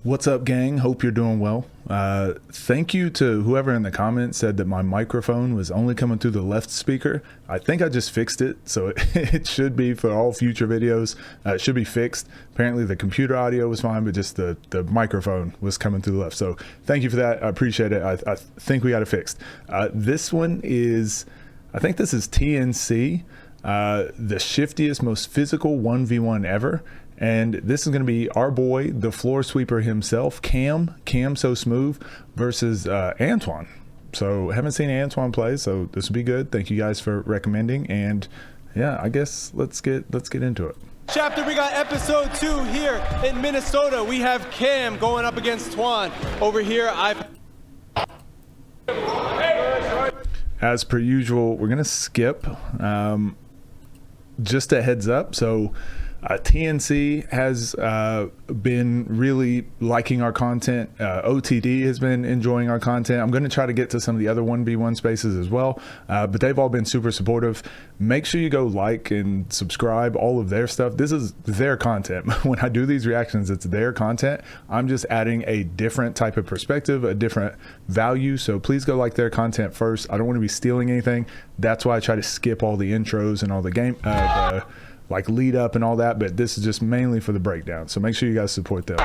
What's up, gang? Hope you're doing well. Thank you to whoever in the comments said that my microphone was only coming through the left speaker. I think I just fixed it, so it should be for all future videos. It should be fixed. Apparently the computer audio was fine, but just the microphone was coming through the left. So thank you for that. I appreciate it. I think we got it fixed. This one is, I think this is TNC, the shiftiest, most physical 1v1 ever. And this is going to be our boy, the floor sweeper himself, Cam So Smooth versus Antwan. So haven't seen Antwan play, so this will be good. Thank you guys for recommending. And yeah, I guess let's get into it. Chapter, we got episode 2 here in Minnesota. We have Cam going up against Twan. Over here, as per usual, we're going to skip. Just a heads up. So TNC has been really liking our content. OTD has been enjoying our content. I'm going to try to get to some of the other 1v1 spaces as well, but they've all been super supportive. Make sure you go like and subscribe, all of their stuff. This is their content. When I do these reactions, it's their content. I'm just adding a different type of perspective, a different value. So please go like their content first. I don't want to be stealing anything. That's why I try to skip all the intros and all the game like lead up and all that, but this is just mainly for the breakdown. So make sure you guys support them.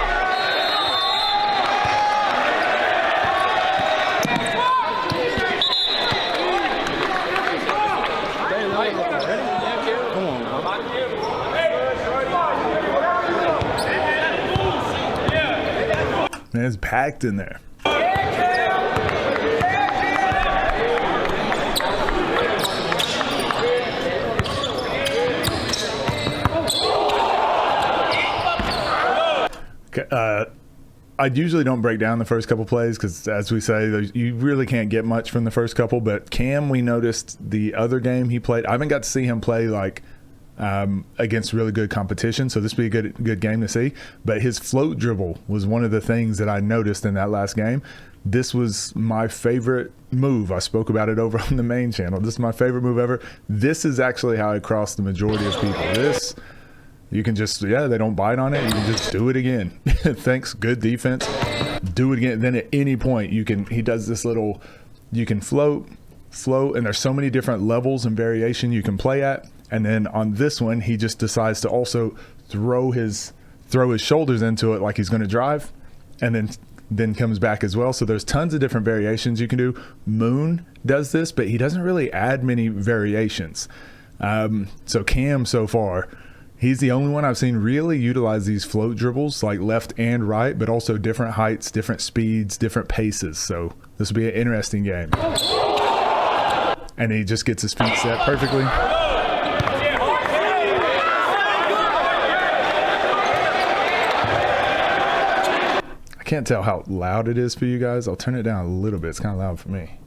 Man, it's packed in there. I usually don't break down the first couple plays because, as we say, you really can't get much from the first couple. But Cam, we noticed the other game he played. I haven't got to see him play like against really good competition, so this would be a good game to see. But his float dribble was one of the things that I noticed in that last game. This was my favorite move. I spoke about it over on the main channel. This is my favorite move ever. This is actually how I crossed the majority of people. This. You can just, yeah, they don't bite on it. You can just do it again. Thanks, good defense. Do it again. Then at any point, he does this little, you can float, and there's so many different levels and variation you can play at. And then on this one, he just decides to also throw his shoulders into it like he's going to drive, and then comes back as well. So there's tons of different variations you can do. Moon does this, but he doesn't really add many variations. So Cam so far, he's the only one I've seen really utilize these float dribbles, like left and right, but also different heights, different speeds, different paces. So this will be an interesting game. And he just gets his feet set perfectly. I can't tell how loud it is for you guys. I'll turn it down a little bit. It's kind of loud for me.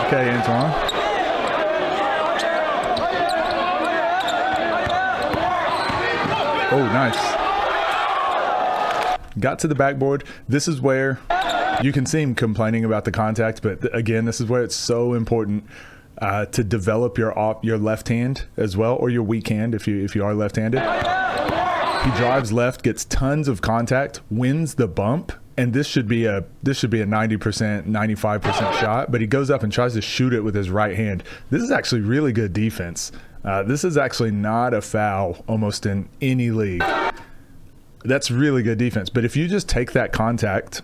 Okay, Antwan. Oh, nice. Got to the backboard. This is where you can see him complaining about the contact, but again, this is where it's so important to develop your left hand as well, or your weak hand if you are left-handed. He drives left, gets tons of contact, wins the bump. And this should be a 90%, 95% shot, but he goes up and tries to shoot it with his right hand. This is actually really good defense. This is actually not a foul almost in any league. That's really good defense. But if you just take that contact,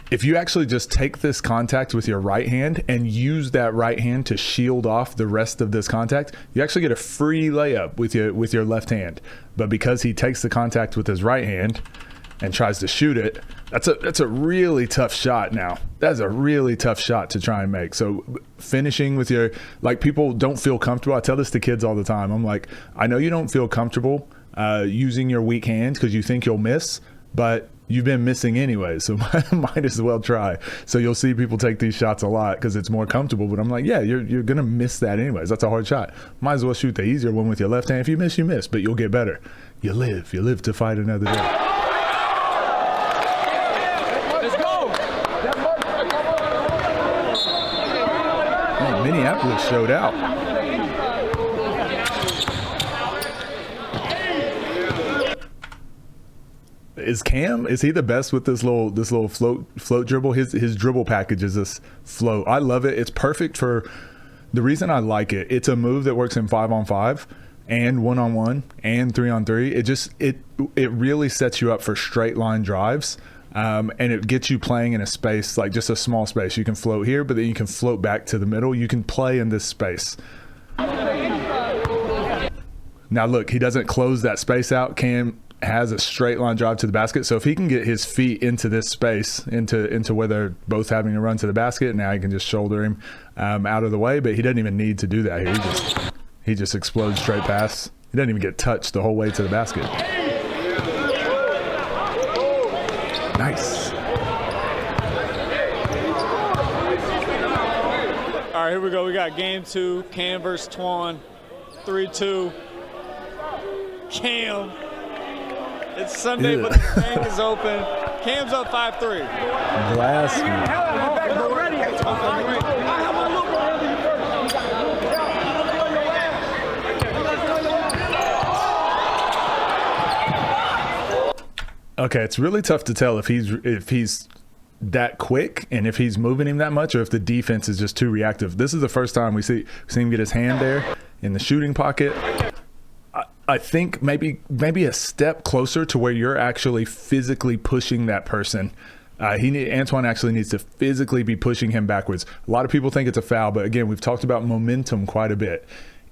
if you actually just take this contact with your right hand and use that right hand to shield off the rest of this contact, you actually get a free layup with your left hand. But because he takes the contact with his right hand and tries to shoot it, that's a really tough shot now. That's a really tough shot to try and make. So finishing with your, like, people don't feel comfortable. I tell this to kids all the time. I'm like, I know you don't feel comfortable using your weak hand because you think you'll miss, but you've been missing anyway, so might as well try. So you'll see people take these shots a lot because it's more comfortable, but I'm like, yeah, you're gonna miss that anyways. That's a hard shot. Might as well shoot the easier one with your left hand. If you miss, you miss, but you'll get better. You live to fight another day. Man, Minneapolis showed out. Is he the best with this little float dribble? His dribble package is this float. I love it. It's perfect for the reason I like it. It's a move that works in 5-on-5 and 1-on-1 and 3-on-3. It really sets you up for straight line drives. And it gets you playing in a space, like just a small space. You can float here, but then you can float back to the middle. You can play in this space. Now look, he doesn't close that space out. Cam has a straight line drive to the basket. So if he can get his feet into this space, into where they're both having to run to the basket, now he can just shoulder him out of the way. But he doesn't even need to do that here. He just explodes straight pass. He doesn't even get touched the whole way to the basket. Nice. All right, here we go. We got game 2, Cam versus Twan. 3-2. Cam. It's Sunday, but the bank is open. Cam's up 5-3. Blasphemy. Okay, it's really tough to tell if he's that quick and if he's moving him that much, or if the defense is just too reactive. This is the first time we see him get his hand there in the shooting pocket. I think maybe a step closer to where you're actually physically pushing that person. Antwan actually needs to physically be pushing him backwards. A lot of people think it's a foul, but again, we've talked about momentum quite a bit.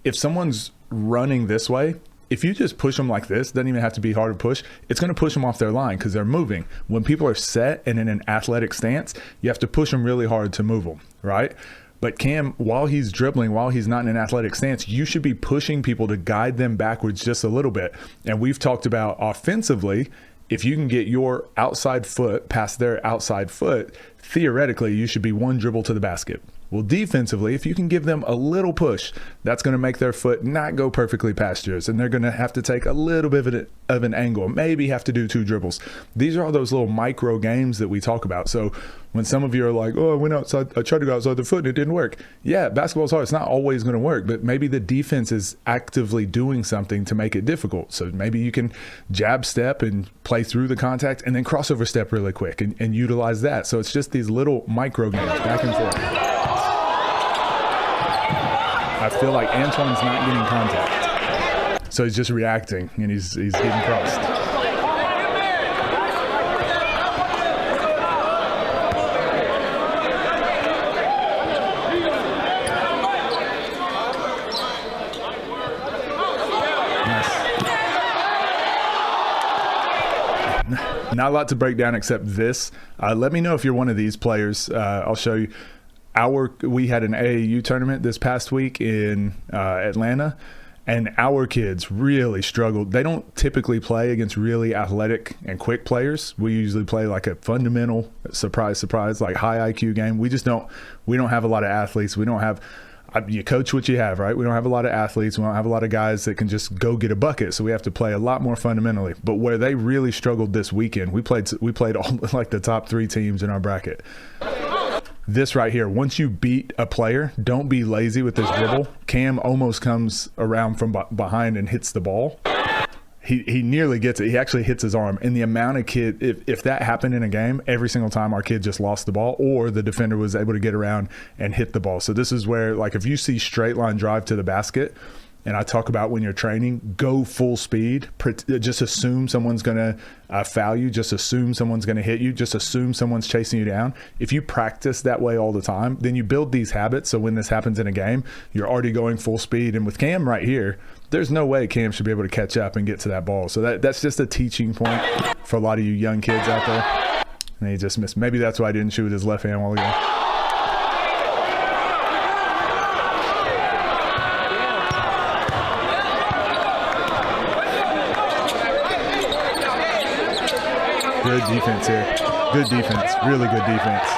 If someone's running this way, if you just push them like this, doesn't even have to be hard to push, it's going to push them off their line because they're moving. When people are set and in an athletic stance, you have to push them really hard to move them, right? But Cam, while he's dribbling, while he's not in an athletic stance, you should be pushing people to guide them backwards just a little bit. And we've talked about offensively, if you can get your outside foot past their outside foot, theoretically, you should be one dribble to the basket. Well, defensively, if you can give them a little push, that's going to make their foot not go perfectly past yours, and they're going to have to take a little bit of an angle, maybe have to do 2 dribbles. These are all those little micro games that we talk about. So when some of you are like, oh, I went outside, I tried to go outside the foot and it didn't work. Yeah, basketball's hard. It's not always going to work, but maybe the defense is actively doing something to make it difficult. So maybe you can jab step and play through the contact and then crossover step really quick and utilize that. So it's just these little micro games back and forth. I feel like Antwan's not getting contact. So he's just reacting and he's getting crossed. Nice. Not a lot to break down except this. Let me know if you're one of these players. I'll show you. We had an AAU tournament this past week in Atlanta, and our kids really struggled. They don't typically play against really athletic and quick players. We usually play like a fundamental surprise, like high IQ game. We don't have a lot of athletes. We don't have, you coach what you have, right? We don't have a lot of athletes. We don't have a lot of guys that can just go get a bucket. So we have to play a lot more fundamentally. But where they really struggled this weekend, we played all like the top 3 teams in our bracket. This right here, once you beat a player, don't be lazy with this dribble. Cam almost comes around from behind and hits the ball. He nearly gets it. He actually hits his arm. And the amount of if that happened in a game, every single time our kid just lost the ball or the defender was able to get around and hit the ball. So this is where, like, if you see straight line drive to the basket, and I talk about when you're training, go full speed. Just assume someone's going to foul you. Just assume someone's going to hit you. Just assume someone's chasing you down. If you practice that way all the time, then you build these habits. So when this happens in a game, you're already going full speed. And with Cam right here, there's no way Cam should be able to catch up and get to that ball. So that's just a teaching point for a lot of you young kids out there. And he just missed. Maybe that's why I didn't shoot with his left hand while ago. Good defense here. Good defense. Really good defense.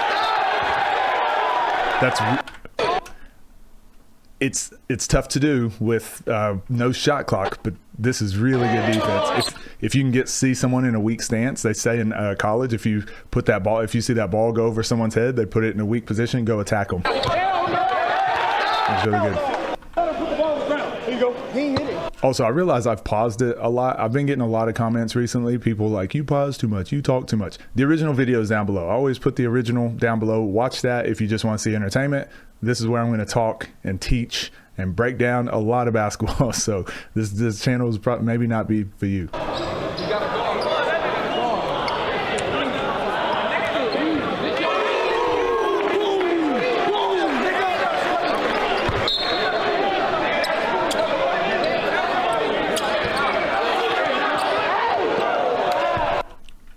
It's tough to do with no shot clock, but this is really good defense. If you can see someone in a weak stance, they say in college, if you see that ball go over someone's head, they put it in a weak position, go attack them. It's really good. Also, I realize I've paused it a lot. I've been getting a lot of comments recently. People like, you pause too much, you talk too much. The original video is down below. I always put the original down below. Watch that if you just want to see entertainment. This is where I'm going to talk and teach and break down a lot of basketball. So this channel is probably maybe not be for you.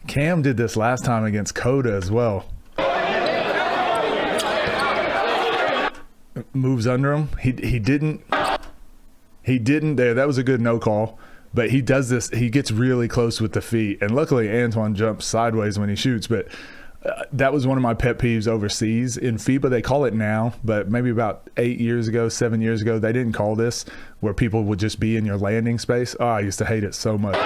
Cam did this last time against Coda as well. Moves under him. He didn't there. That was a good no call. But he does this. He gets really close with the feet. And luckily Antwan jumps sideways when he shoots. But that was one of my pet peeves overseas. In FIBA, they call it now. But maybe about 7 years ago, they didn't call this, where people would just be in your landing space. Oh, I used to hate it so much.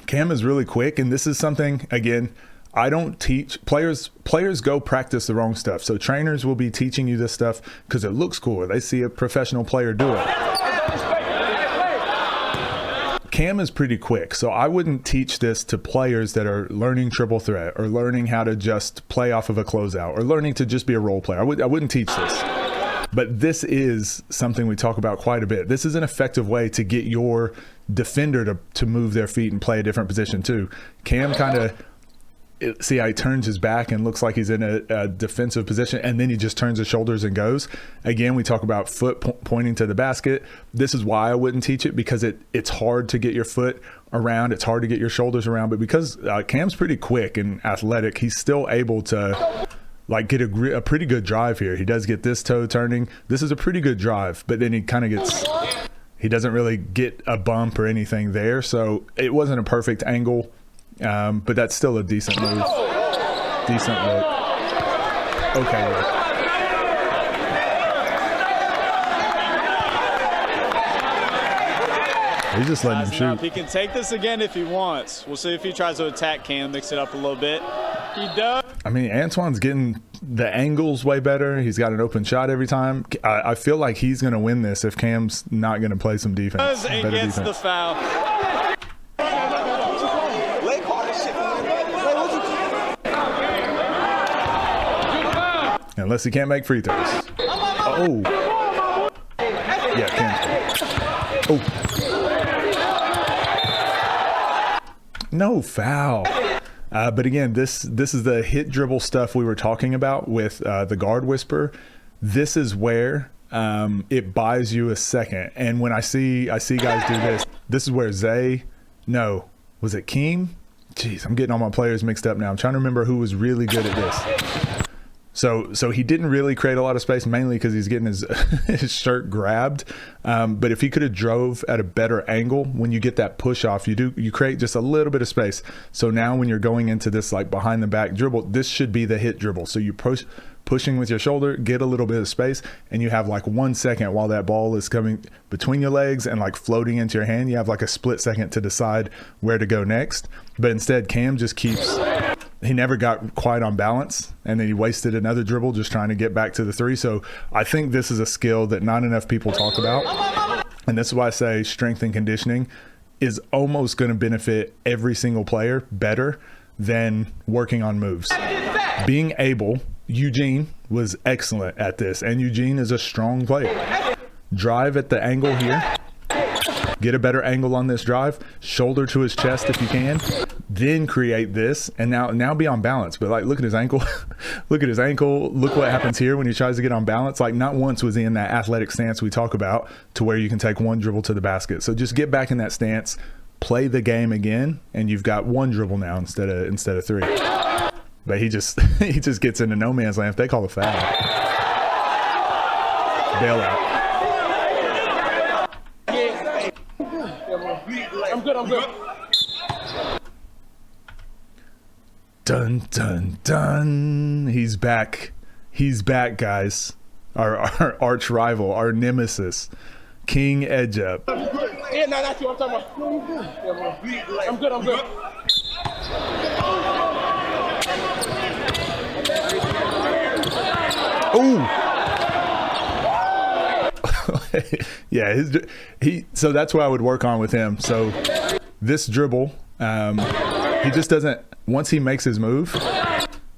Cam is really quick, and this is something, again, I don't teach players go practice the wrong stuff. So trainers will be teaching you this stuff because it looks cool. They see a professional player do it. Cam is pretty quick, so I wouldn't teach this to players that are learning triple threat or learning how to just play off of a closeout or learning to just be a role player. I wouldn't teach this. But this is something we talk about quite a bit. This is an effective way to get your defender to move their feet and play a different position too. Cam kind of, see how he turns his back and looks like he's in a defensive position, and then he just turns his shoulders and goes. Again, we talk about foot pointing to the basket. This is why I wouldn't teach it, because it's hard to get your foot around. It's hard to get your shoulders around. But because Cam's pretty quick and athletic, he's still able to like get a pretty good drive here. He does get this toe turning. This is a pretty good drive, but then he kind of gets, he doesn't really get a bump or anything there. So it wasn't a perfect angle, but that's still a decent move. Decent look. Okay. He's just letting him shoot. He can take this again if he wants. We'll see if he tries to attack Cam, mix it up a little bit. He does. I mean, Antwan's getting the angles way better. He's got an open shot every time. I feel like he's going to win this if Cam's not going to play some defense. And gets the foul. Unless he can't make free throws. Oh. Yeah, Cam's. Oh. No foul. But again, this is the hit dribble stuff we were talking about with the guard whisper. This is where it buys you a second. And when I see guys do this is where was it Keem? Jeez, I'm getting all my players mixed up now. I'm trying to remember who was really good at this. So he didn't really create a lot of space, mainly because he's getting his his shirt grabbed. But if he could have drove at a better angle, when you get that push off, you create just a little bit of space. So now when you're going into this like behind the back dribble, this should be the hit dribble. So you pushing with your shoulder, get a little bit of space, and you have like 1 second while that ball is coming between your legs and like floating into your hand. You have like a split second to decide where to go next. But instead, Cam just keeps. He never got quite on balance, and then he wasted another dribble just trying to get back to the three. So I think this is a skill that not enough people talk about, and this is why I say strength and conditioning is almost going to benefit every single player better than working on moves. Being able, Eugene was excellent at this, and Eugene is a strong player. Drive at the angle here. Get a better angle on this drive, shoulder to his chest if you can, then create this, and now be on balance. But like, look at his ankle. Look at his ankle. Look what happens here when he tries to get on balance. Like, not once was he in that athletic stance we talk about to where you can take one dribble to the basket. So just get back in that stance, play the game again, and you've got one dribble now instead of three. But he just gets into no man's land. If they call a foul, bailout. I'm good. Dun, dun, dun. He's back, guys. Our arch rival, our nemesis. King edge up. Yeah, no, that's what I'm talking about. No, you good. I'm good. I'm good. Ooh. Yeah, so that's what I would work on with him. So this dribble, he just doesn't, once he makes his move,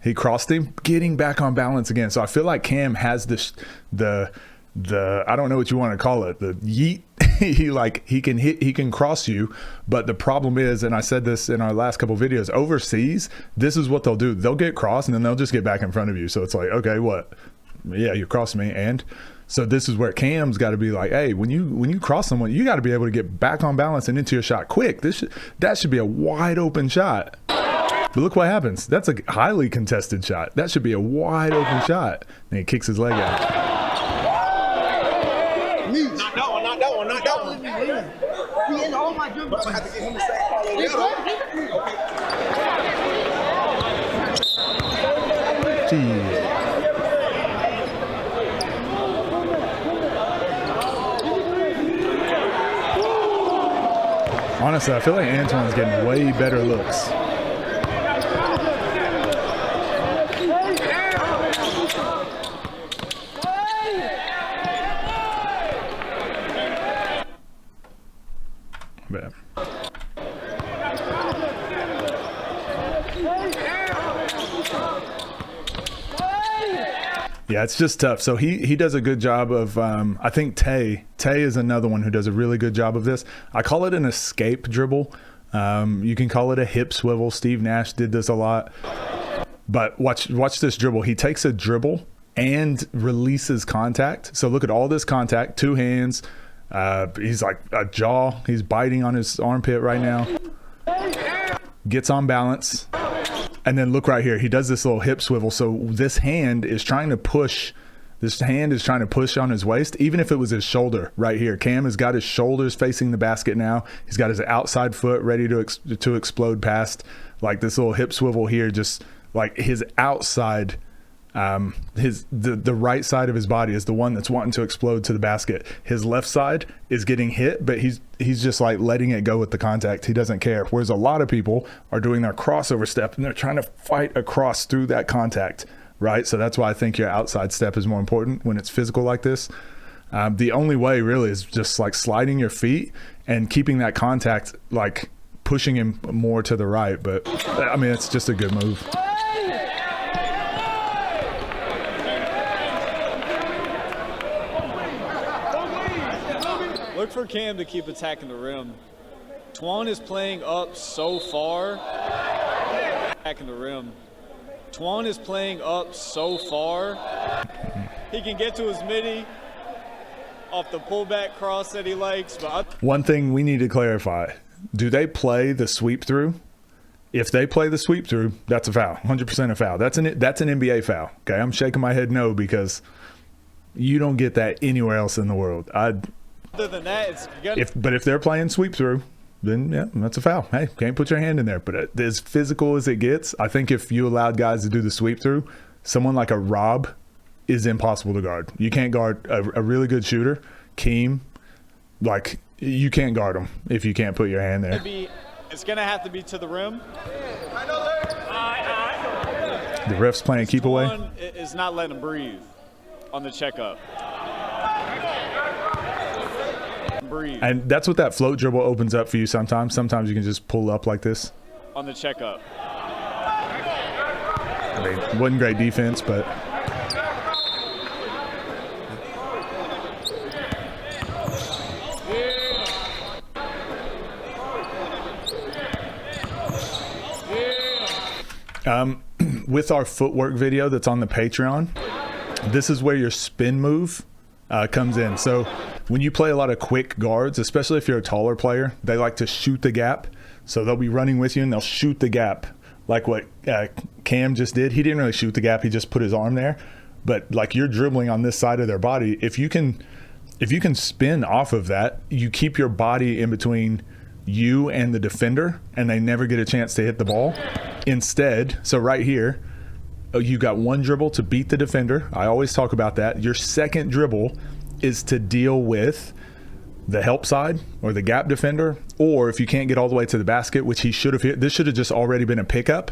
he crossed him, getting back on balance again. So I feel like Cam has this, the I don't know what you want to call it, the yeet. he can cross you, but the problem is, and I said this in our last couple videos, overseas, this is what they'll do. They'll get crossed and then they'll just get back in front of you. So it's like, okay, what? Yeah, you crossed me, and so this is where Cam's got to be like, hey, when you cross someone, you got to be able to get back on balance and into your shot quick. That should be a wide open shot. But look what happens. That's a highly contested shot. That should be a wide open shot. And he kicks his leg out. Not that one. Not that one. Not that one. He in all my dribbles. I have to get him to say Jeez. Honestly, I feel like Antwan's getting way better looks. Bad. Yeah, it's just tough. So he does a good job of, I think Tay is another one who does a really good job of this. I call it an escape dribble. You can call it a hip swivel. Steve Nash did this a lot. But watch this dribble. He takes a dribble and releases contact. So look at all this contact, two hands. He's like a jaw. He's biting on his armpit right now. Gets on balance. And then look right here. He does this little hip swivel. So this hand is trying to push. This hand is trying to push on his waist, even if it was his shoulder right here. Cam has got his shoulders facing the basket now. He's got his outside foot ready to explode past. Like this little hip swivel here, just like his outside, the right side of his body is the one that's wanting to explode to the basket. His left side is getting hit, but he's just like letting it go with the contact. He doesn't care. Whereas a lot of people are doing their crossover step and they're trying to fight across through that contact, right? So that's why I think your outside step is more important when it's physical like this. The only way really is just like sliding your feet and keeping that contact, like pushing him more to the right. But I mean, it's just a good move. Look for Cam to keep attacking the rim. Twan is playing up so far. Attacking the rim. Twan is playing up so far. He can get to his midi off the pullback cross that he likes. But one thing we need to clarify, do they play the sweep through? If they play the sweep through, that's a foul, 100% a foul. That's an NBA foul. Okay, I'm shaking my head no, because you don't get that anywhere else in the world. Other than that, it's gonna. But if they're playing sweep through, then yeah, that's a foul. Hey, can't put your hand in there. But as physical as it gets, I think if you allowed guys to do the sweep through, someone like a Rob is impossible to guard. You can't guard a really good shooter, Keem. Like you can't guard him if you can't put your hand there. It's gonna have to be to the rim. The ref's playing keep away. One is not letting him breathe on the checkup. Breathe. And that's what that float dribble opens up for you sometimes. Sometimes you can just pull up like this. On the checkup. I mean, wasn't great defense, but. With our footwork video that's on the Patreon, this is where your spin move comes in. So when you play a lot of quick guards, especially if you're a taller player, they like to shoot the gap. So they'll be running with you and they'll shoot the gap like what Cam just did. He didn't really shoot the gap. He just put his arm there. But like you're dribbling on this side of their body. If you can spin off of that, you keep your body in between you and the defender and they never get a chance to hit the ball. Instead, so right here, you got one dribble to beat the defender. I always talk about that. Your second dribble is to deal with the help side or the gap defender, or if you can't get all the way to the basket, which he should have hit, this should have just already been a pickup,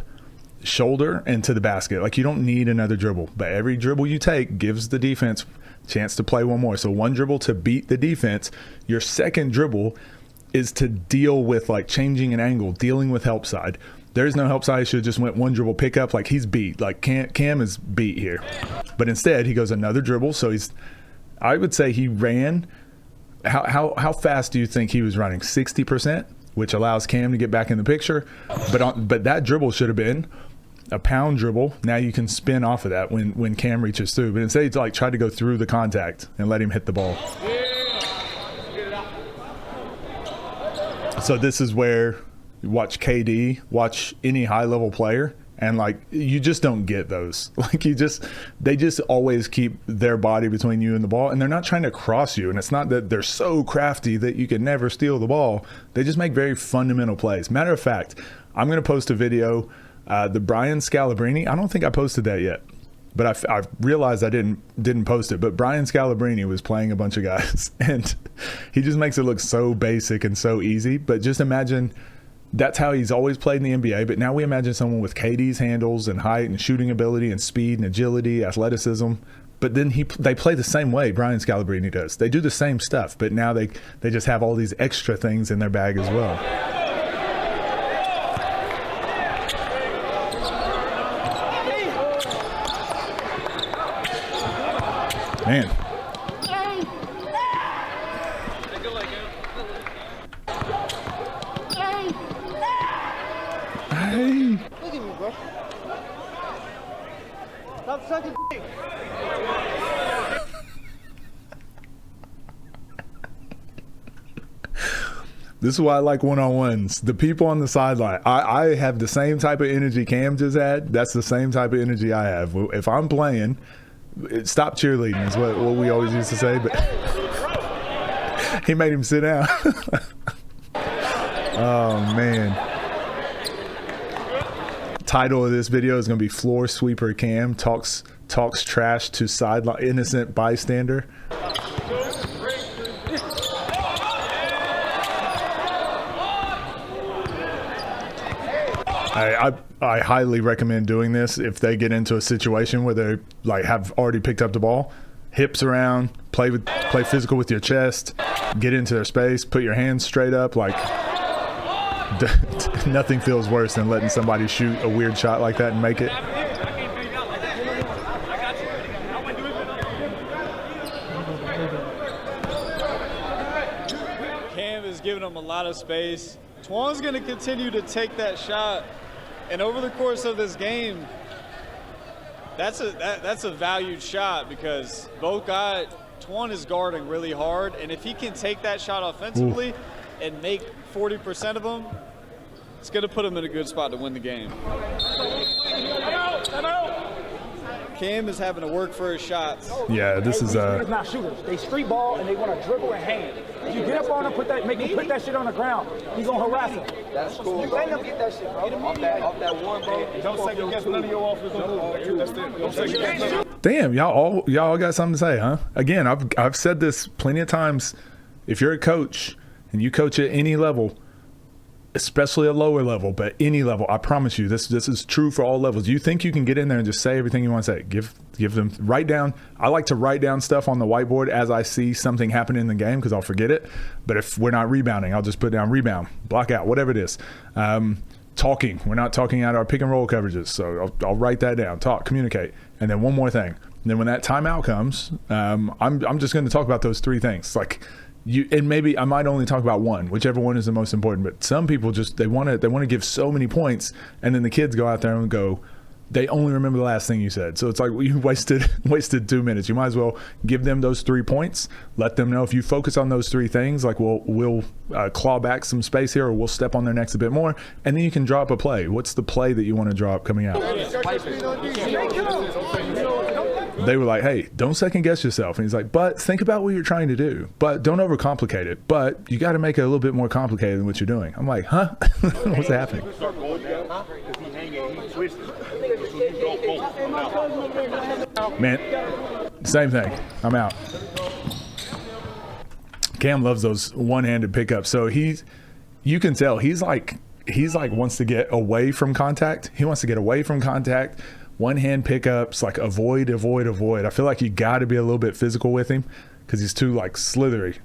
shoulder into the basket. Like, you don't need another dribble, but every dribble you take gives the defense a chance to play one more. So one dribble to beat the defense. Your second dribble is to deal with like changing an angle, dealing with help side. There's no help side. He should have just went one dribble pickup. Like, he's beat. Like, Cam is beat here. But instead, he goes another dribble. So I would say he ran. How fast do you think he was running? 60%, which allows Cam to get back in the picture. But that dribble should have been a pound dribble. Now you can spin off of that when Cam reaches through. But instead, he tried to go through the contact and let him hit the ball. So this is where you watch KD, watch any high-level player, and like, you just don't get those. Like, they just always keep their body between you and the ball, and they're not trying to cross you. And it's not that they're so crafty that you can never steal the ball. They just make very fundamental plays. Matter of fact, I'm going to post a video, the Brian Scalabrine. I don't think I posted that yet, but I realized I didn't post it. But Brian Scalabrine was playing a bunch of guys, and he just makes it look so basic and so easy. But just imagine, that's how he's always played in the NBA. But now we imagine someone with KD's handles and height and shooting ability and speed and agility, athleticism. But then they play the same way Brian Scalabrine does. They do the same stuff, but now they just have all these extra things in their bag as well. Man. Hey. Look at me, bro. Stop sucking dick. This is why I like one-on-ones. The people on the sideline. I have the same type of energy Cam just had. That's the same type of energy I have. If I'm playing, stop cheerleading is what we always used to say, but he made him sit down. Oh, man. Title of this video is going to be Floor Sweeper Cam talks trash to sideline innocent bystander. I highly recommend doing this if they get into a situation where they like have already picked up the ball. Hips around, play physical with your chest, get into their space, put your hands straight up. Like, nothing feels worse than letting somebody shoot a weird shot like that and make it. Cam is giving him a lot of space. Twan's going to continue to take that shot, and over the course of this game, that's a valued shot because both guys, Twan is guarding really hard, and if he can take that shot offensively and make 40% of them, it's going to put him in a good spot to win the game. Cam is having to work for his shots. Yeah, this is It's not shooters. They street ball and they want to dribble and hang. If you get up on him, make him put that shit on the ground, he's gonna harass him. That's cool. You let him get that shit, bro. Off that one, bro. Don't second guess none of your offensive moves. Don't second guess. damn, y'all all got something to say, huh? Again, I've said this plenty of times. If you're a coach and you coach at any level, especially a lower level, but any level, I promise you, this is true for all levels. You think you can get in there and just say everything you want to say. Give them, write down. I like to write down stuff on the whiteboard as I see something happen in the game because I'll forget it. But if we're not rebounding, I'll just put down rebound, block out, whatever it is. Talking, we're not talking out our pick and roll coverages, so I'll write that down. Talk, communicate, and then one more thing. And then when that timeout comes, I'm just going to talk about those three things. Like, and maybe I might only talk about one, whichever one is the most important. But some people just they want to give so many points, and then the kids go out there and go, they only remember the last thing you said. So it's like, well, you wasted 2 minutes. You might as well give them those 3 points. Let them know if you focus on those 3 things, like we'll claw back some space here, or we'll step on their necks a bit more, and then you can drop a play. What's the play that you want to drop coming out? They were like, hey, don't second guess yourself. And he's like, but think about what you're trying to do. But don't overcomplicate it. But you got to make it a little bit more complicated than what you're doing. I'm like, huh? What's happening? Man, same thing. I'm out. Cam loves those one-handed pickups. So you can tell he's like wants to get away from contact. He wants to get away from contact. One-hand pickups, like avoid. I feel like you got to be a little bit physical with him because he's too like slithery.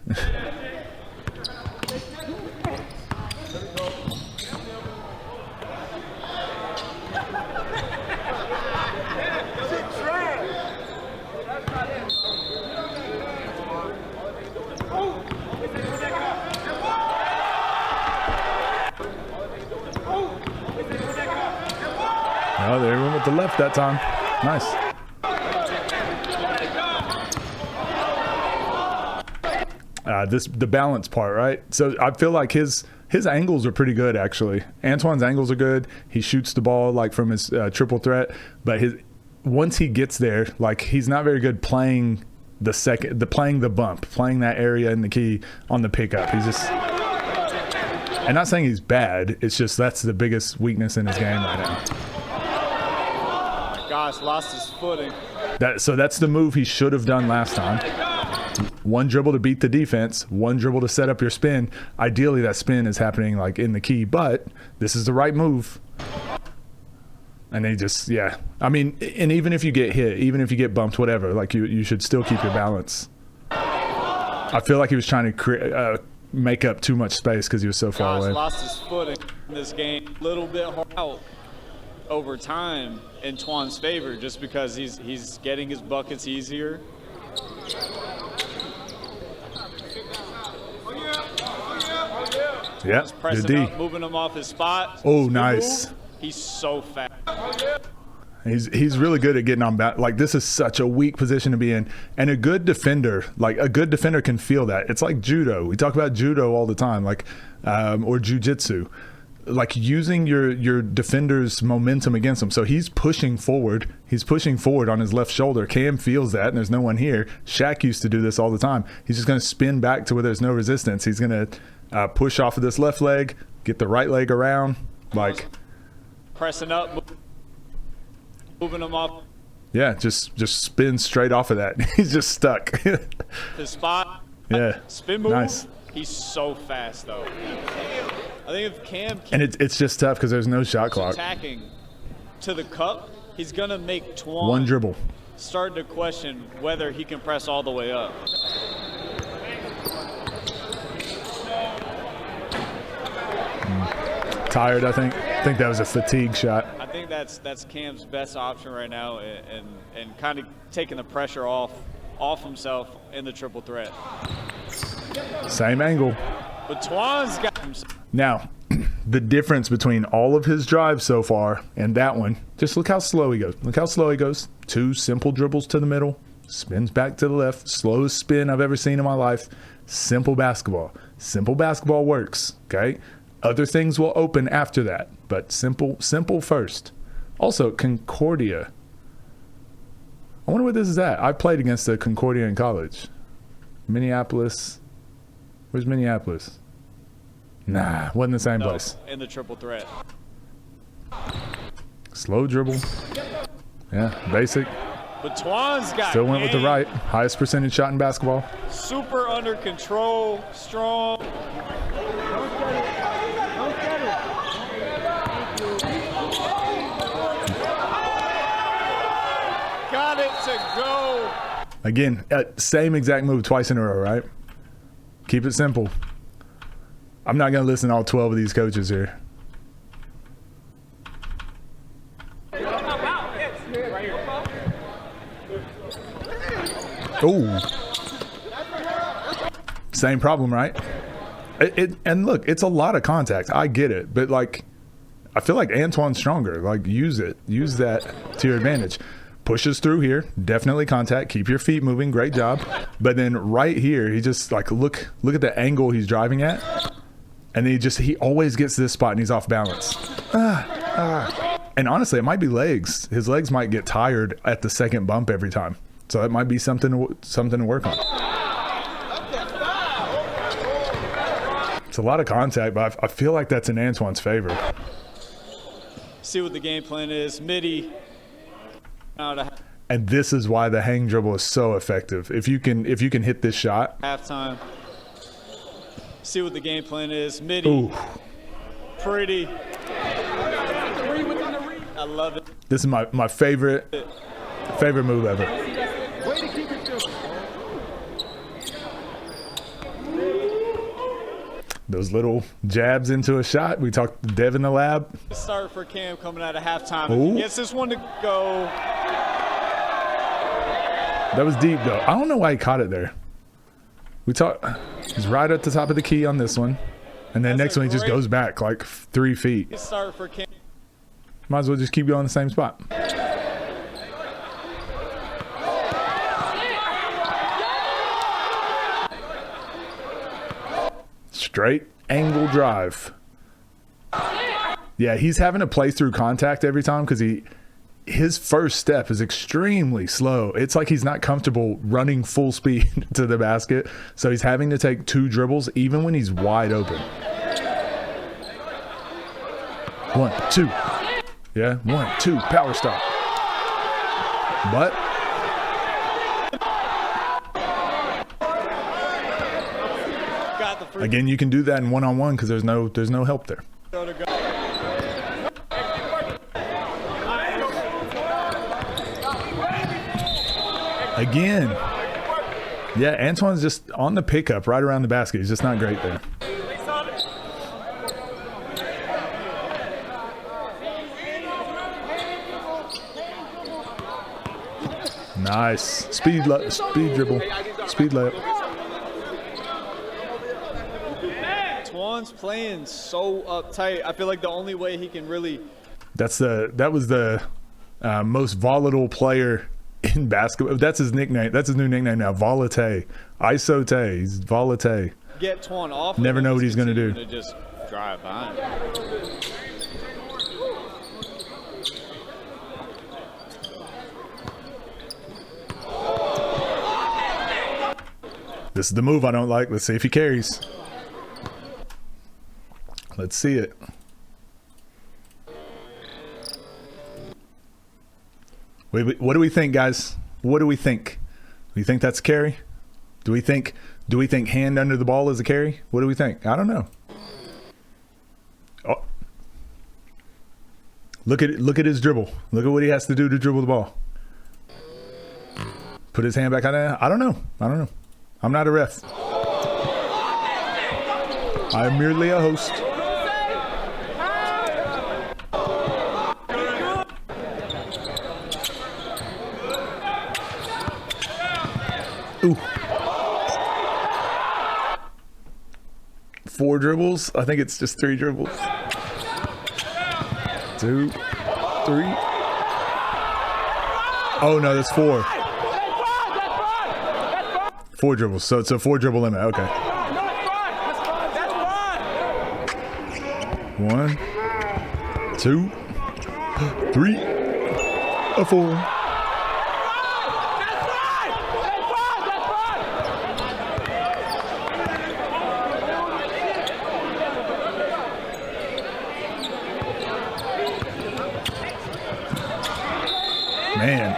Oh, they went with the left that time. Nice. The balance part, right? So I feel like his angles are pretty good, actually. Antwan's angles are good. He shoots the ball like from his triple threat, but once he gets there, like he's not very good playing playing the bump, playing that area in the key on the pickup. He's just, and not saying he's bad. It's just that's the biggest weakness in his game right now. Gosh, lost his footing. So that's the move he should have done last time. One dribble to beat the defense, one dribble to set up your spin. Ideally, that spin is happening like in the key, but this is the right move. And they just, yeah. I mean, and even if you get hit, even if you get bumped, whatever, like you should still keep your balance. I feel like he was trying to make up too much space because he was so far away. Lost his footing in this game. A little bit hard out over time in Twan's favor just because he's getting his buckets easier. Yeah, pressing good D. up, moving him off his spot. Oh, nice. Move. He's so fast. He's really good at getting on back. Like, this is such a weak position to be in. And a good defender, can feel that. It's like judo. We talk about judo all the time, like, or jujitsu. Like using your defender's momentum against him. So he's pushing forward. He's pushing forward on his left shoulder. Cam feels that, and there's no one here. Shaq used to do this all the time. He's just going to spin back to where there's no resistance. He's going to push off of this left leg, get the right leg around, like pressing up, moving him off. Yeah, just spin straight off of that. He's just stuck. His spot. Yeah. Spin move. Nice. He's so fast though. I think if Cam and it's just tough because there's no shot clock. Attacking to the cup, he's gonna make Twan one dribble. Start to question whether he can press all the way up. Tired, I think. I think that was a fatigue shot. I think that's Cam's best option right now, and kind of taking the pressure off himself in the triple threat. Same angle. But Twan's got himself. Now, the difference between all of his drives so far and that one, just look how slow he goes. Look how slow he goes. 2 simple dribbles to the middle, spins back to the left, slowest spin I've ever seen in my life. Simple basketball. Simple basketball works, okay? Other things will open after that, but simple first. Also, Concordia. I wonder where this is at. I played against the Concordia in college. Minneapolis. Where's Minneapolis? Nah, wasn't the same place. In the triple threat. Slow dribble. Yeah, basic. But Twan's got still went with the right. Highest percentage shot in basketball. Super under control, strong. Got it to go. Again, same exact move twice in a row, right? Keep it simple. I'm not going to listen to all 12 of these coaches here. Oh. Same problem, right? And look, it's a lot of contact. I get it. But, like, I feel like Antwan's stronger. Like, use it. Use that to your advantage. Pushes through here. Definitely contact. Keep your feet moving. Great job. But then right here, he just, like, look at the angle he's driving at. And then he always gets to this spot and he's off balance. And honestly, it might be legs. His legs might get tired at the second bump every time. So that might be something to work on. It's a lot of contact, but I feel like that's in Antwan's favor. See what the game plan is. Midi. And this is why the hang dribble is so effective. If you can hit this shot. Halftime. See what the game plan is. Midi. Ooh. Pretty. I love it. This is my favorite move ever. Those little jabs into a shot. We talked to Dev in the lab. Start for Cam coming out of halftime. Ooh. If he gets this one to go. That was deep though. I don't know why he caught it there. We talked. He's right at the top of the key on this one, and then next one he just goes back like 3 feet. Start for Cam. Might as well just keep going in the same spot. Straight angle drive. Yeah, he's having to play through contact every time because his first step is extremely slow. It's like he's not comfortable running full speed to the basket, so he's having to take 2 dribbles even when he's wide open. 1, 2. Yeah, 1, 2, power stop. But again, you can do that in one-on-one because there's no help there. Again. Yeah, Antwan's just on the pickup right around the basket. He's just not great there. Nice. Speed dribble. Speed layup. Antwan's playing so uptight. I feel like the only way he can really. That was the most volatile player in basketball. That's his nickname. That's his new nickname now. Volatile. Isote. He's volatile. Get Twan off. Never know what he's going to do. To just drive by. This is the move I don't like. Let's see if he carries. Let's see it. Wait, what do we think, guys? What do we think? Do you think that's a carry? Do we think hand under the ball is a carry? What do we think? I don't know. Oh. Look at his dribble. Look at what he has to do to dribble the ball. Put his hand back on there. I don't know. I'm not a ref. I'm merely a host. Ooh. 4 dribbles? I think it's just 3 dribbles. 2, 3. Oh no, that's 4. 4 dribbles. So it's a 4 dribble limit. Okay. 1, 2, 3, a 4. Man,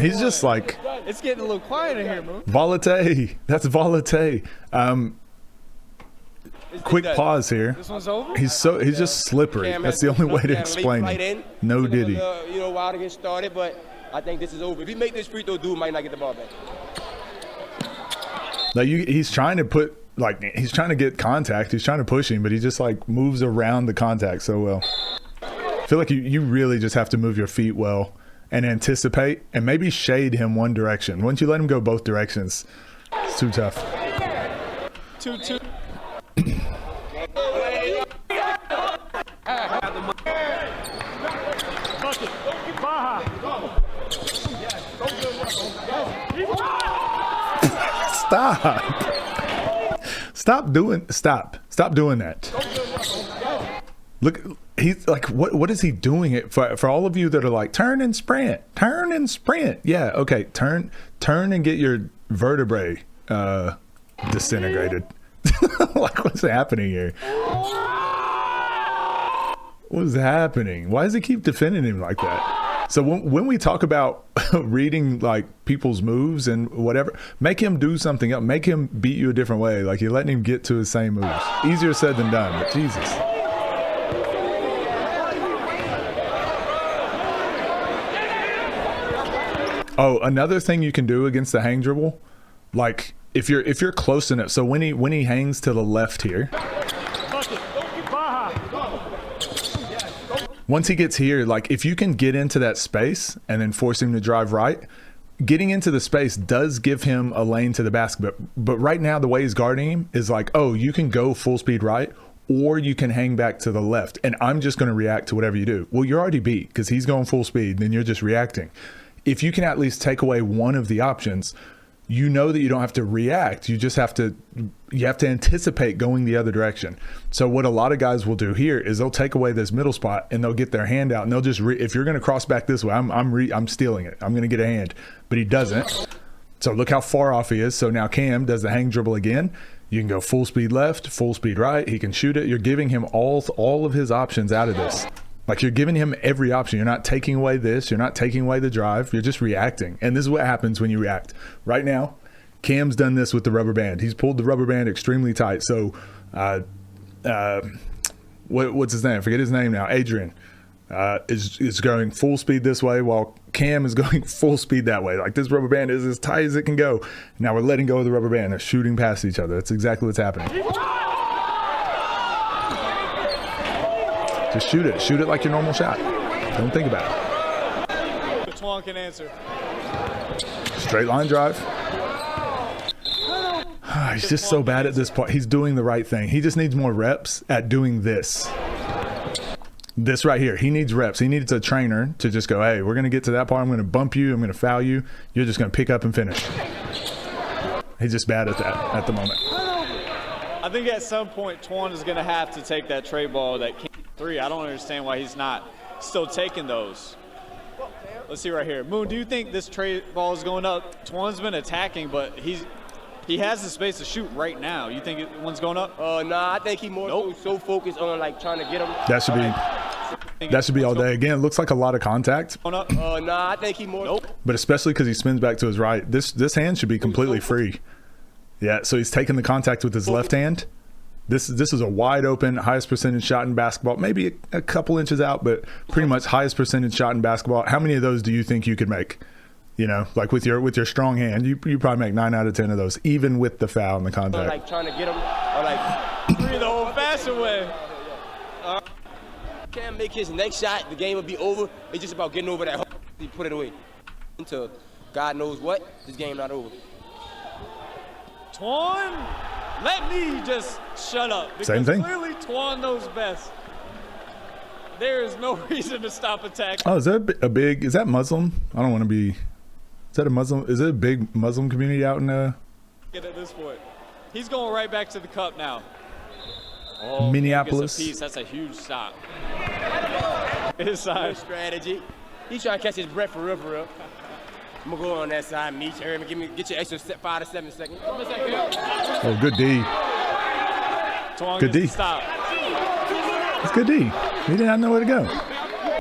he's just like. It's getting a little quiet in here, man. Volatile. That's volatile. Quick pause here. This one's over? He's just slippery. That's the only way to explain it. No diddy. While to get started, but I think this is over. If he make this free throw, dude might not get the ball back. Like he's trying to he's trying to get contact. He's trying to push him, but he just like moves around the contact so well. I feel like you really just have to move your feet well and anticipate and maybe shade him one direction. Once you let him go both directions, it's too tough. 2-2. Stop doing that. Look, he's like, what is he doing it for all of you that are like, turn and sprint. Yeah, okay, turn and get your vertebrae disintegrated. Like, what's happening here? What's happening? Why does he keep defending him like that? So when we talk about reading like people's moves and whatever, make him do something else. Make him beat you a different way. Like you're letting him get to his same moves. Easier said than done, but Jesus. Oh, another thing you can do against the hang dribble, like if you're close enough. So when he hangs to the left here, once he gets here, like if you can get into that space and then force him to drive right, getting into the space does give him a lane to the basket. But right now, the way he's guarding him is like, oh, you can go full speed right, or you can hang back to the left. And I'm just going to react to whatever you do. Well, you're already beat because he's going full speed, then you're just reacting. If you can at least take away one of the options, you know that you don't have to react. You just have to anticipate going the other direction. So what a lot of guys will do here is they'll take away this middle spot and they'll get their hand out and they'll just if you're going to cross back this way, I'm stealing it. I'm going to get a hand, but he doesn't. So look how far off he is. So now Cam does the hang dribble again. You can go full speed left, full speed right. He can shoot it. You're giving him all of his options out of this. Like you're giving him every option. You're not taking away this. You're not taking away the drive. You're just reacting. And this is what happens when you react. Right now, Cam's done this with the rubber band. He's pulled the rubber band extremely tight. So what's his name? I forget his name now. Adrian is going full speed this way while Cam is going full speed that way. Like this rubber band is as tight as it can go. Now we're letting go of the rubber band. They're shooting past each other. That's exactly what's happening. Just shoot it. Shoot it like your normal shot. Don't think about it. Antwan can answer. Straight line drive. He's just so bad at this part. He's doing the right thing. He just needs more reps at doing this. This right here. He needs reps. He needs a trainer to just go, hey, we're going to get to that part. I'm going to bump you. I'm going to foul you. You're just going to pick up and finish. He's just bad at that at the moment. I think at some point, Twan is going to have to take that trade ball that came three. I don't understand why he's not still taking those. Let's see right here. Moon, do you think this trade ball is going up? Twan's been attacking, but he has the space to shoot right now. You think one's going up? Nah, I think he more so focused on like trying to get him. That should be all day. Again, it looks like a lot of contact. Nah, I think he more. But especially because he spins back to his right. This hand should be completely free. Yeah, so he's taking the contact with his left hand. This is a wide open, highest percentage shot in basketball. Maybe a couple inches out, but pretty much highest percentage shot in basketball. How many of those do you think you could make? You know, like with your strong hand, you probably make 9 out of 10 of those, even with the foul and the contact. Like trying to get him, or like Three the old-fashioned way. Can't make his next shot, the game will be over. It's just about getting over that. He put it away. Until God knows what, this game not over. Twan, let me just shut up. Because Same thing. Clearly, Twan knows best. There is no reason to stop attacking. Oh, is that a big? Is that Muslim? I don't want to be. Is that a Muslim? Is it a big Muslim community out in? Get at this point, he's going right back to the cup now. Oh, Minneapolis. That's a huge stop. His side strategy. He's trying to catch his breath for real, for real. I'm gonna go on that side, meet you, get your extra 5 to 7 seconds. Oh, good D. Twan Good D. Stop. It's good D. He did not know where to go.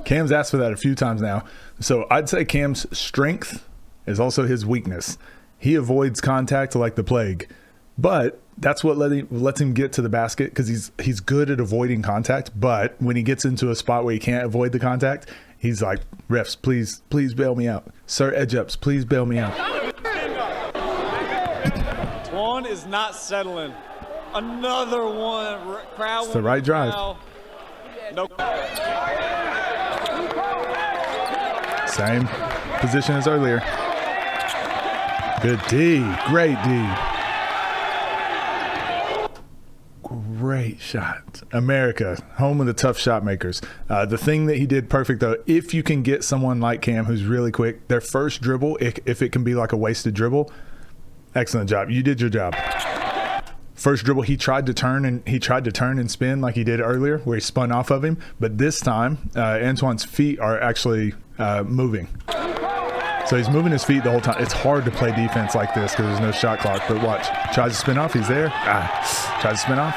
Cam's asked for that a few times now. So I'd say Cam's strength is also his weakness. He avoids contact like the plague, but that's what lets him get to the basket because he's good at avoiding contact. But when he gets into a spot where he can't avoid the contact, he's like, refs, please bail me out. Sir Edge-ups, please bail me out. Twan is not settling. Another one. Crowd. It's the right drive. Nope. Same position as earlier. Good D. Great D. Great shot. America, home of the tough shot makers. The thing that he did perfect, though, if you can get someone like Cam who's really quick, their first dribble, if it can be like a wasted dribble, excellent job. You did your job. First dribble, he tried to turn and spin like he did earlier, where he spun off of him. But this time, Antwan's feet are actually moving. So he's moving his feet the whole time. It's hard to play defense like this because there's no shot clock. But watch, tries to spin off. He's there. Tries to spin off.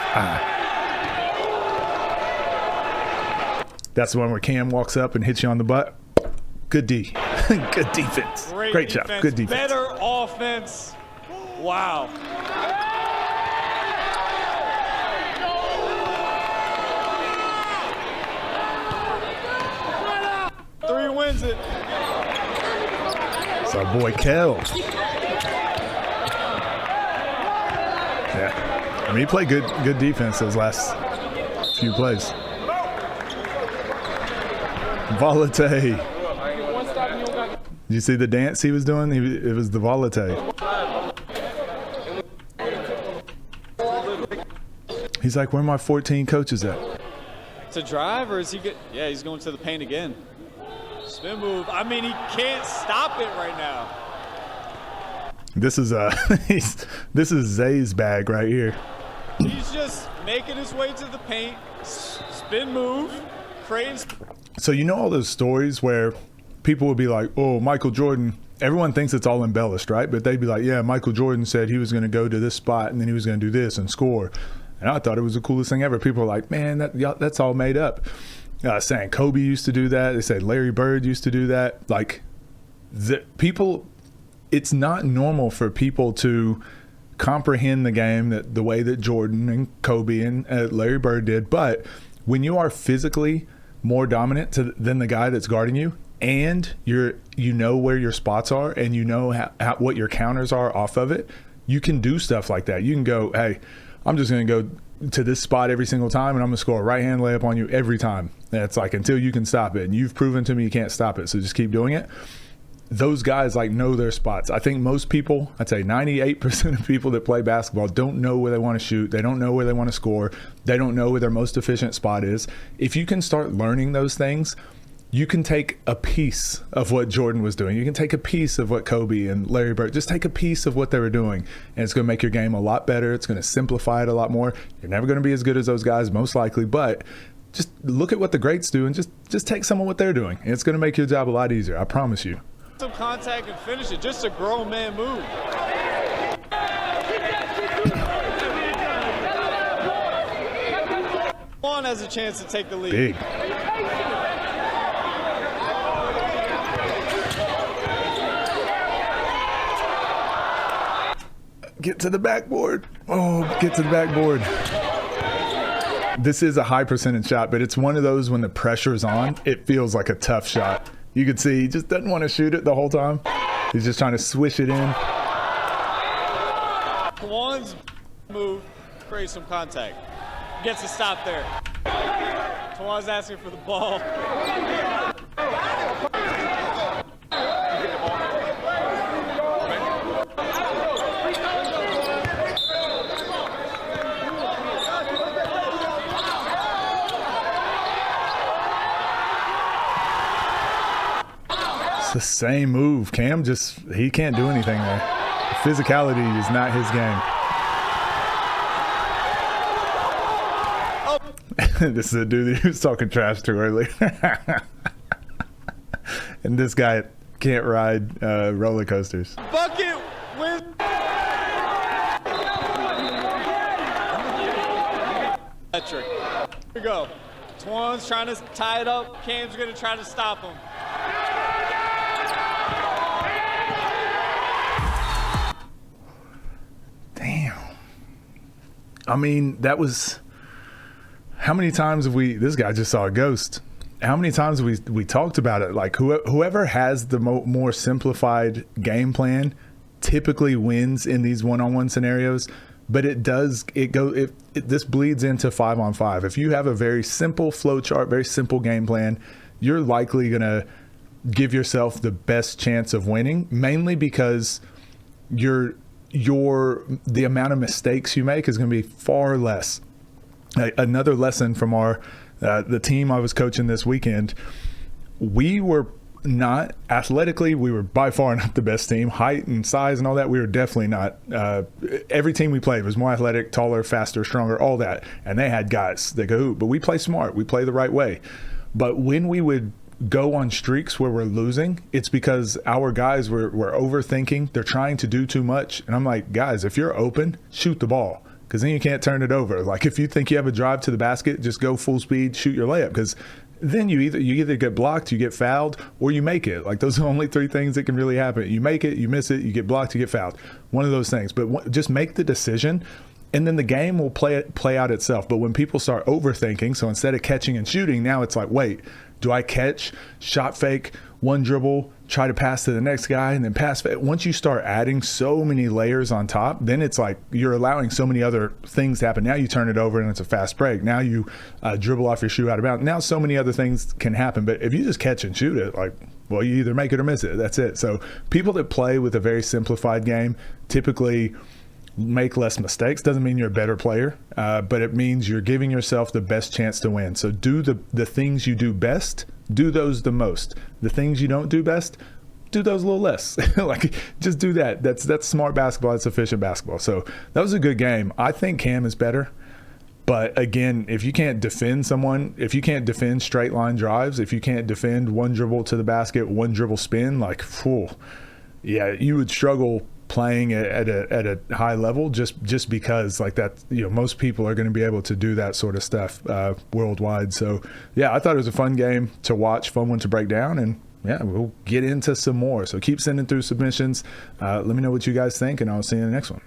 That's the one where Cam walks up and hits you on the butt. Good D. Good defense. Great job. Defense. Good defense. Better offense. Wow. 3 wins it. It's our boy Kel. Yeah. I mean, he played good defense those last few plays. Volatile. Did you see the dance he was doing? It was the volatile. He's like, where are my 14 coaches at? To drive, or is he good? Yeah, he's going to the paint again. Spin move. I mean, he can't stop it right now. This is this is Zay's bag right here. He's just making his way to the paint. Spin move. Cranes. So you know all those stories where people would be like, oh, Michael Jordan, everyone thinks it's all embellished, right? But they'd be like, yeah, Michael Jordan said he was going to go to this spot and then he was going to do this and score. And I thought it was the coolest thing ever. People are like, man, that's all made up. Saying Kobe used to do that. They say Larry Bird used to do that. Like, it's not normal for people to comprehend the game the way that Jordan and Kobe and Larry Bird did. But when you are physically more dominant than the guy that's guarding you, and you know where your spots are, and you know what your counters are off of it, you can do stuff like that. You can go, hey, I'm just going to go to this spot every single time, and I'm going to score a right-hand layup on you every time. And it's like, until you can stop it. And you've proven to me you can't stop it, so just keep doing it. Those guys know their spots. I think most people, I'd say 98% of people that play basketball don't know where they want to shoot. They don't know where they want to score. They don't know where their most efficient spot is. If you can start learning those things, you can take a piece of what Jordan was doing. You can take a piece of what Kobe and Larry Bird, just take a piece of what they were doing, and it's going to make your game a lot better. It's going to simplify it a lot more. You're never going to be as good as those guys, most likely, but just look at what the greats do and just take some of what they're doing. And it's going to make your job a lot easier, I promise you. Some contact and finish it. Just a grown man move. Juan has a chance to take the lead. Big. Get to the backboard. Oh, get to the backboard. This is a high percentage shot, but it's one of those when the pressure's on, it feels like a tough shot. You can see he just doesn't want to shoot it the whole time. He's just trying to swish it in. Juan's move creates some contact. Gets a stop there. Juan's asking for the ball. It's the same move. Cam he can't do anything there. Physicality is not his game. This is a dude who was talking trash to earlier. And this guy can't ride roller coasters. Bucket with. Electric. Here we go. Twan's trying to tie it up. Cam's going to try to stop him. Damn. I mean, that was. How many times have this guy just saw a ghost. How many times have we talked about it? Like whoever has the more simplified game plan typically wins in these one-on-one scenarios, but this bleeds into 5-on-5. If you have a very simple flow chart, very simple game plan, you're likely going to give yourself the best chance of winning, mainly because the amount of mistakes you make is going to be far less. Another lesson from the team I was coaching this weekend, we were not athletically, we were by far not the best team. Height and size and all that, we were definitely not. Every team we played was more athletic, taller, faster, stronger, all that. And they had guys that go hoop, but we play smart, we play the right way. But when we would go on streaks where we're losing, it's because our guys were overthinking. They're trying to do too much. And I'm like, guys, if you're open, shoot the ball. Because then you can't turn it over. Like if you think you have a drive to the basket, just go full speed, shoot your layup. Because then you either get blocked, you get fouled, or you make it. Like, those are the only three things that can really happen. You make it, you miss it, you get blocked, you get fouled. One of those things. But just make the decision, and then the game will play out itself. But when people start overthinking, so instead of catching and shooting, now it's like, wait, do I catch, shot fake, one dribble, try to pass to the next guy, and then pass? Once you start adding so many layers on top, then it's like you're allowing so many other things to happen. Now you turn it over and it's a fast break. Now you dribble off your shoe out of bounds. Now so many other things can happen. But if you just catch and shoot it, like, well, you either make it or miss it. That's it. So people that play with a very simplified game typically make less mistakes. Doesn't mean you're a better player, but it means you're giving yourself the best chance to win. So do the things you do best, do those the most. The things you don't do best, do those a little less. Like, just do that. That's smart basketball. That's efficient basketball. So that was a good game. I think Cam is better. But again, if you can't defend someone, if you can't defend straight line drives, if you can't defend one dribble to the basket, one dribble spin, like, whew, yeah, you would struggle playing at a high level just because, like, that, you know, most people are going to be able to do that sort of stuff worldwide. So yeah, I thought it was a fun game to watch, fun one to break down, and yeah, we'll get into some more. So keep sending through submissions. Let me know what you guys think, and I'll see you in the next one.